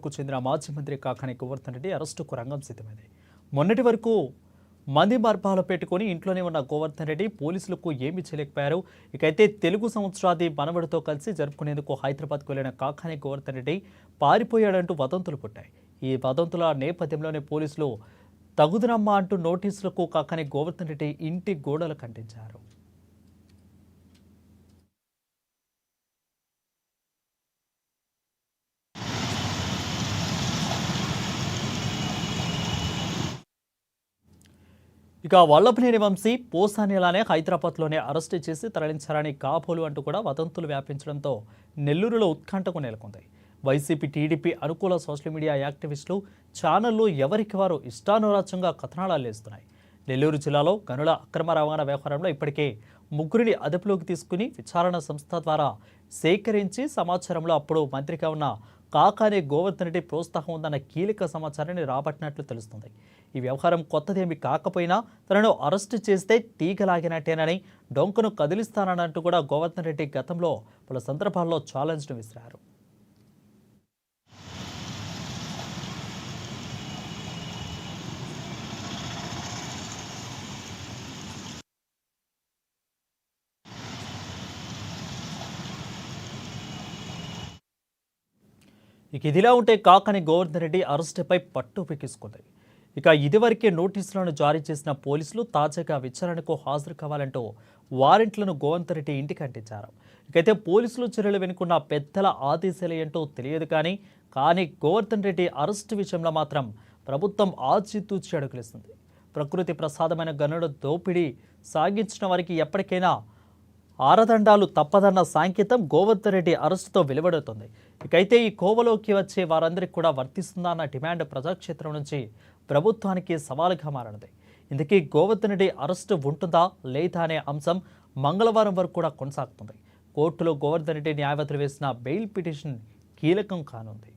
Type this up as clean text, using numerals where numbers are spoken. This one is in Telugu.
కు చెందిన మాజీ మంత్రి కాకాని గోవర్ధన్ రెడ్డి అరెస్టుకు రంగం సిద్ధమైంది. మొన్నటి వరకు మంది మార్పాలు పెట్టుకుని ఇంట్లోనే ఉన్న గోవర్ధన్ రెడ్డి పోలీసులకు ఏమీ చేయలేకపోయారు. ఇకైతే తెలుగు సంవత్సరాది మనవడితో కలిసి జరుపుకునేందుకు హైదరాబాద్కు వెళ్లిన కాకాని గోవర్ధన్ రెడ్డి పారిపోయాడంటూ వదంతులు పుట్టాయి. ఈ వదంతుల నేపథ్యంలోనే పోలీసులు తగుదనమ్మా అంటూ నోటీసులకు కాకాని గోవర్ధన్ రెడ్డి ఇంటి గోడలు కంటించారు. ఇక వల్లభనేని వంశీ పోసానిలానే హైదరాబాద్లోనే అరెస్టు చేసి తరలించారని కాబోలు అంటూ కూడా వదంతులు వ్యాపించడంతో నెల్లూరులో ఉత్కంఠకు నెలకొంది. వైసీపీ టీడీపీ అనుకూల సోషల్ మీడియా యాక్టివిస్టులు ఛానళ్లు ఎవరికి వారు ఇష్టానురాజ్యంగా కథనాలు లేస్తున్నాయి. నెల్లూరు జిల్లాలో గనుల అక్రమ రవాణా వ్యవహారంలో ఇప్పటికే ముగ్గురిని అదుపులోకి తీసుకుని విచారణ సంస్థ ద్వారా సేకరించి సమాచారంలో అప్పుడు మంత్రిగా ఉన్న కాకాని గోవర్ధన్ రెడ్డి ప్రోత్సాహం ఉందన్న కీలక సమాచారాన్ని రాబట్టినట్లు తెలుస్తుంది. ఈ వ్యవహారం కొత్తదేమీ కాకపోయినా తనను అరెస్టు చేస్తే తీగలాగినట్టేనని, డొంకను కదిలిస్తానంటూ కూడా గోవర్ధన్ రెడ్డి గతంలో పలు సందర్భాల్లో ఛాలెంజ్ను విసిరారు. ఇక ఇదిలా ఉంటే కాకాని గోవర్ధన్ రెడ్డి అరెస్టుపై పట్టు పిక్కించుకుంది. ఇక ఇదివరకే నోటీసులను జారీ చేసిన పోలీసులు తాజాగా విచారణకు హాజరు కావాలంటూ వారెంట్లను గోవర్ధన్ రెడ్డి ఇంటికి అంటించారు. ఇకైతే పోలీసులు చర్యలు వెనుకున్న పెద్దల ఆదేశాలు ఏంటో తెలియదు కానీ గోవర్ధన్ రెడ్డి అరెస్టు విషయంలో మాత్రం ప్రభుత్వం ఆచితూచి అడుగులేస్తుంది. ప్రకృతి ప్రసాదమైన గనుల దోపిడీ సాగించిన వారికి ఎప్పటికైనా ఆరదండాలు తప్పదన్న సాంకేతం గోవర్ధన్ రెడ్డి అరెస్టుతో వెలువడుతుంది. ఇకైతే ఈ కోవలోకి వచ్చే వారందరికీ కూడా వర్తిస్తుందా అన్న డిమాండ్ ప్రజాక్షేత్రం నుంచి ప్రభుత్వానికి సవాలుగా మారనుంది. ఇందుకీ గోవర్ధన్ రెడ్డి అరెస్టు ఉంటుందా లేదా అనే అంశం మంగళవారం వరకు కూడా కొనసాగుతుంది. కోర్టులో గోవర్ధన్ రెడ్డి న్యాయవాదులు వేసిన బెయిల్ పిటిషన్ కీలకం కానుంది.